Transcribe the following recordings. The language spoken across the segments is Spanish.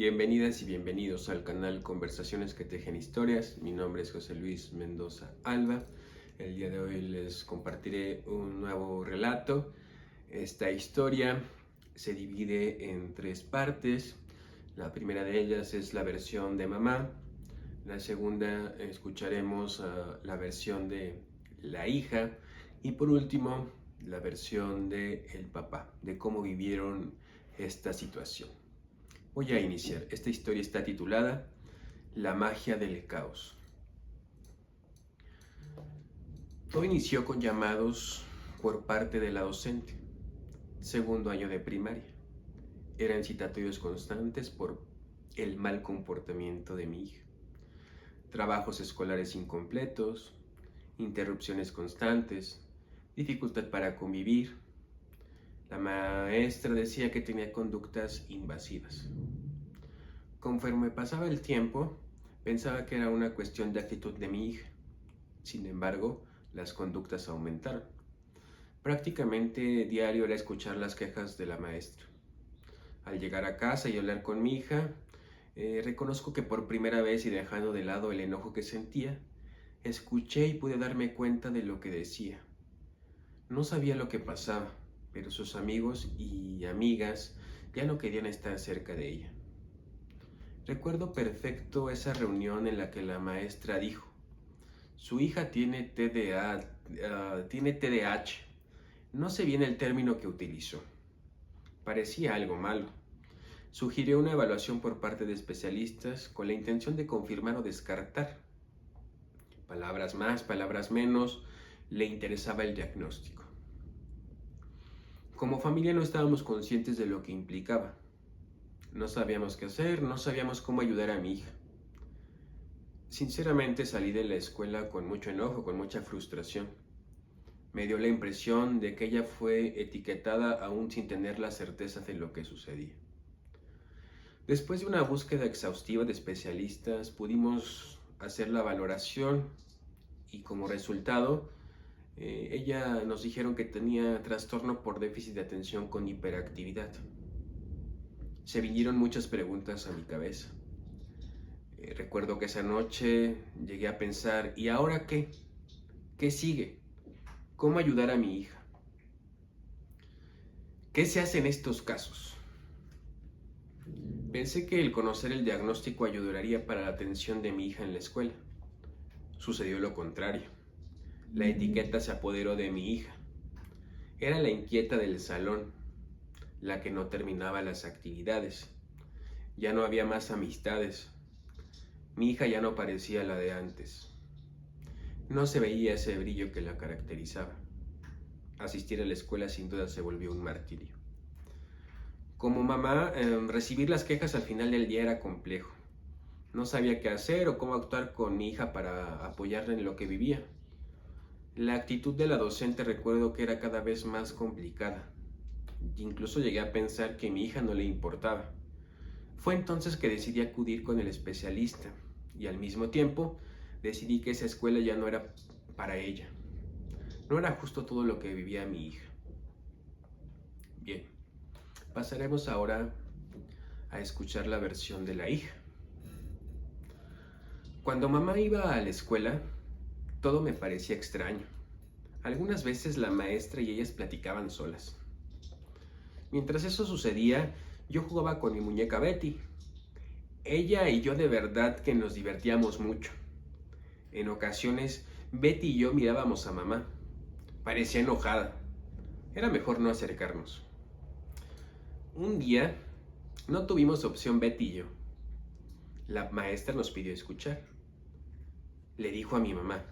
Bienvenidas y bienvenidos al canal Conversaciones que Tejen Historias. Mi nombre es José Luis Mendoza Alba. El día de hoy les compartiré un nuevo relato. Esta historia se divide en tres partes. La primera de ellas es la versión de mamá. La segunda escucharemos la versión de la hija. Y por último, la versión de el papá, de cómo vivieron esta situación. Voy a iniciar. Esta historia está titulada La magia del caos. Todo inició con llamados por parte de la docente, segundo año de primaria. Eran citatorios constantes por el mal comportamiento de mi hija. Trabajos escolares incompletos, interrupciones constantes, dificultad para convivir. La maestra decía que tenía conductas invasivas. Conforme pasaba el tiempo, pensaba que era una cuestión de actitud de mi hija. Sin embargo, las conductas aumentaron. Prácticamente diario era escuchar las quejas de la maestra. Al llegar a casa y hablar con mi hija, reconozco que por primera vez y dejando de lado el enojo que sentía, escuché y pude darme cuenta de lo que decía. No sabía lo que pasaba, pero sus amigos y amigas ya no querían estar cerca de ella. Recuerdo perfecto esa reunión en la que la maestra dijo: su hija tiene TDAH. No sé bien el término que utilizó. Parecía algo malo. Sugirió una evaluación por parte de especialistas con la intención de confirmar o descartar. Palabras más, palabras menos, le interesaba el diagnóstico. Como familia no estábamos conscientes de lo que implicaba. No sabíamos qué hacer, no sabíamos cómo ayudar a mi hija. Sinceramente salí de la escuela con mucho enojo, con mucha frustración. Me dio la impresión de que ella fue etiquetada aún sin tener la certeza de lo que sucedía. Después de una búsqueda exhaustiva de especialistas, pudimos hacer la valoración y como resultado, ella nos dijeron que tenía trastorno por déficit de atención con hiperactividad. Se vinieron muchas preguntas a mi cabeza. Recuerdo que esa noche llegué a pensar, ¿y ahora qué? ¿Qué sigue? ¿Cómo ayudar a mi hija? ¿Qué se hace en estos casos? Pensé que el conocer el diagnóstico ayudaría para la atención de mi hija en la escuela. Sucedió lo contrario. La etiqueta se apoderó de mi hija. Era la inquieta del salón, la que no terminaba las actividades. Ya no había más amistades. Mi hija ya no parecía la de antes. No se veía ese brillo que la caracterizaba. Asistir a la escuela sin duda se volvió un martirio. Como mamá, recibir las quejas al final del día era complejo. No sabía qué hacer o cómo actuar con mi hija para apoyarla en lo que vivía. La actitud de la docente recuerdo que era cada vez más complicada. Incluso llegué a pensar que a mi hija no le importaba. Fue entonces que decidí acudir con el especialista y al mismo tiempo decidí que esa escuela ya no era para ella. No era justo todo lo que vivía mi hija. Bien, pasaremos ahora a escuchar la versión de la hija. Cuando mamá iba a la escuela, todo me parecía extraño. Algunas veces la maestra y ellas platicaban solas. Mientras eso sucedía, yo jugaba con mi muñeca Betty. Ella y yo de verdad que nos divertíamos mucho. En ocasiones, Betty y yo mirábamos a mamá. Parecía enojada. Era mejor no acercarnos. Un día, no tuvimos opción Betty y yo. La maestra nos pidió escuchar. Le dijo a mi mamá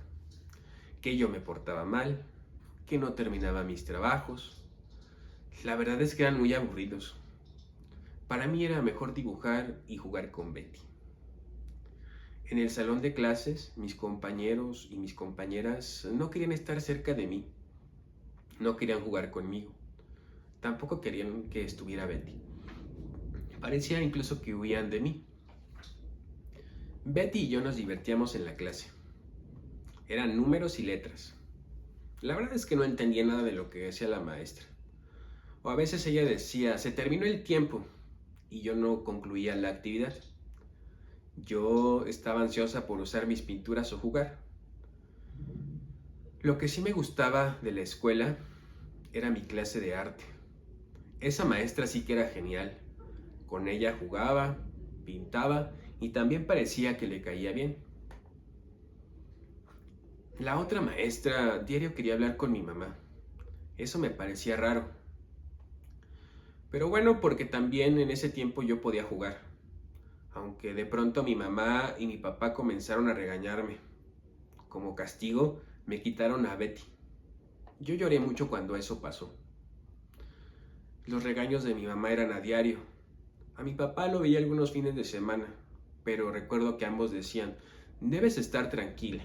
que yo me portaba mal, que no terminaba mis trabajos. La verdad es que eran muy aburridos. Para mí era mejor dibujar y jugar con Betty. En el salón de clases, mis compañeros y mis compañeras no querían estar cerca de mí. No querían jugar conmigo. Tampoco querían que estuviera Betty. Parecía incluso que huían de mí. Betty y yo nos divertíamos en la clase. Eran números y letras. La verdad es que no entendía nada de lo que decía la maestra. O a veces ella decía, se terminó el tiempo. y yo no concluía la actividad. Yo estaba ansiosa por usar mis pinturas o jugar. Lo que sí me gustaba de la escuela era mi clase de arte. Esa maestra sí que era genial. Con ella jugaba, pintaba y también parecía que le caía bien. La otra maestra diario quería hablar con mi mamá. Eso me parecía raro. Pero bueno, porque también en ese tiempo yo podía jugar. Aunque de pronto mi mamá y mi papá comenzaron a regañarme. Como castigo, me quitaron a Betty. Yo lloré mucho cuando eso pasó. Los regaños de mi mamá eran a diario. A mi papá lo veía algunos fines de semana, pero recuerdo que ambos decían: debes estar tranquila.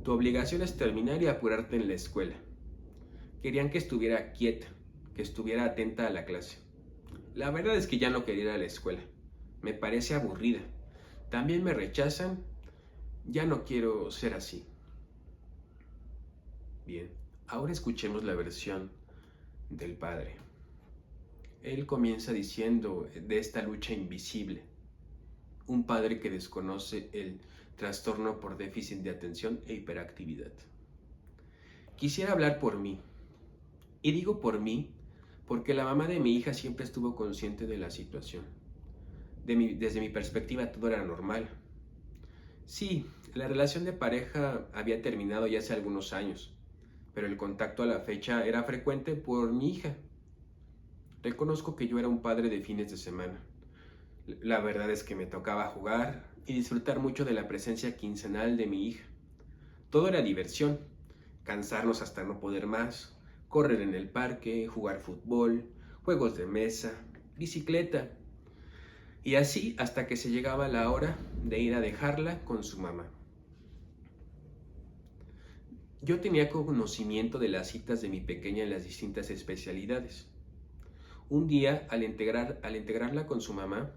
Tu obligación es terminar y apurarte en la escuela. Querían que estuviera quieta, que estuviera atenta a la clase. La verdad es que ya no quería ir a la escuela. Me parece aburrida. También me rechazan. Ya no quiero ser así. Bien, ahora escuchemos la versión del padre. Él comienza diciendo de esta lucha invisible. Un padre que desconoce el trastorno por déficit de atención e hiperactividad. Quisiera hablar por mí. Y digo por mí porque la mamá de mi hija siempre estuvo consciente de la situación. Desde mi perspectiva todo era normal. Sí, la relación de pareja había terminado ya hace algunos años, pero el contacto a la fecha era frecuente por mi hija. Reconozco que yo era un padre de fines de semana. La verdad es que me tocaba jugar y disfrutar mucho de la presencia quincenal de mi hija. Todo era diversión, cansarnos hasta no poder más, correr en el parque, jugar fútbol, juegos de mesa, bicicleta. Y así hasta que se llegaba la hora de ir a dejarla con su mamá. Yo tenía conocimiento de las citas de mi pequeña en las distintas especialidades. Un día, al integrarla con su mamá,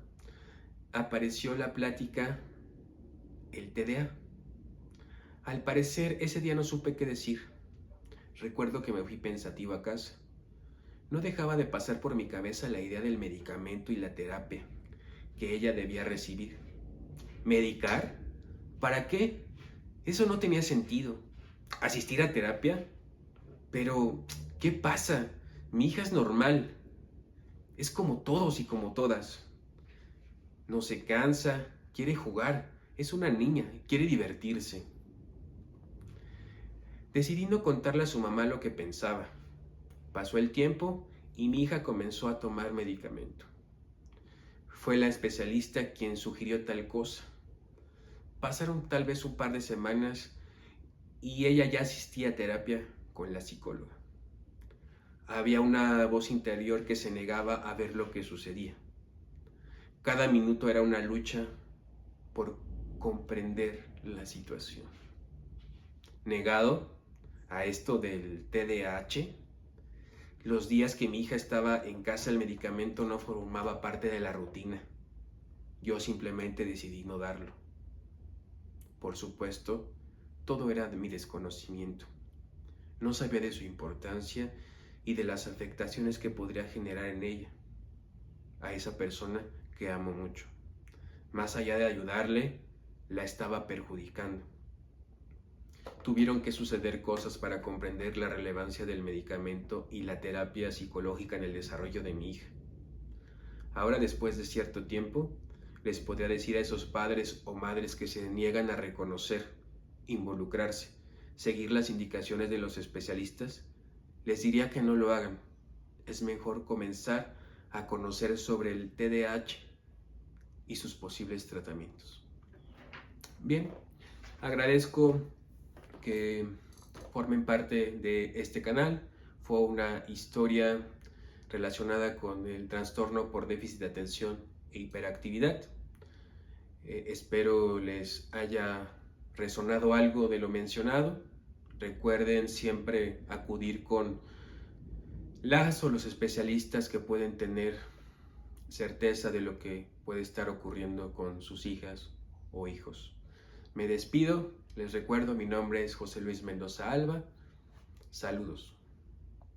apareció la plática, el TDA. Al parecer, ese día no supe qué decir. Recuerdo que me fui pensativo a casa. No dejaba de pasar por mi cabeza la idea del medicamento y la terapia que ella debía recibir. ¿Medicar? ¿Para qué? Eso no tenía sentido. ¿Asistir a terapia? Pero, ¿qué pasa? Mi hija es normal. Es como todos y como todas. No se cansa, quiere jugar. Es una niña, quiere divertirse. Decidí no contarle a su mamá lo que pensaba. Pasó el tiempo y mi hija comenzó a tomar medicamento. Fue la especialista quien sugirió tal cosa. Pasaron tal vez un par de semanas y ella ya asistía a terapia con la psicóloga. Había una voz interior que se negaba a ver lo que sucedía. Cada minuto era una lucha por comprender la situación. Negado a esto del TDAH, los días que mi hija estaba en casa el medicamento no formaba parte de la rutina. Yo simplemente decidí no darlo. Por supuesto, todo era de mi desconocimiento. No sabía de su importancia y de las afectaciones que podría generar en ella, a esa persona que amo mucho. Más allá de ayudarle, la estaba perjudicando. Tuvieron que suceder cosas para comprender la relevancia del medicamento y la terapia psicológica en el desarrollo de mi hija. Ahora, después de cierto tiempo, les podría decir a esos padres o madres que se niegan a reconocer, involucrarse, seguir las indicaciones de los especialistas, les diría que no lo hagan. Es mejor comenzar a conocer sobre el TDAH y sus posibles tratamientos. Bien, agradezco que formen parte de este canal. Fue una historia relacionada con el trastorno por déficit de atención e hiperactividad. Espero les haya resonado algo de lo mencionado. Recuerden siempre acudir con las o los especialistas que pueden tener certeza de lo que puede estar ocurriendo con sus hijas o hijos. Me despido, les recuerdo, mi nombre es José Luis Mendoza Alba. Saludos.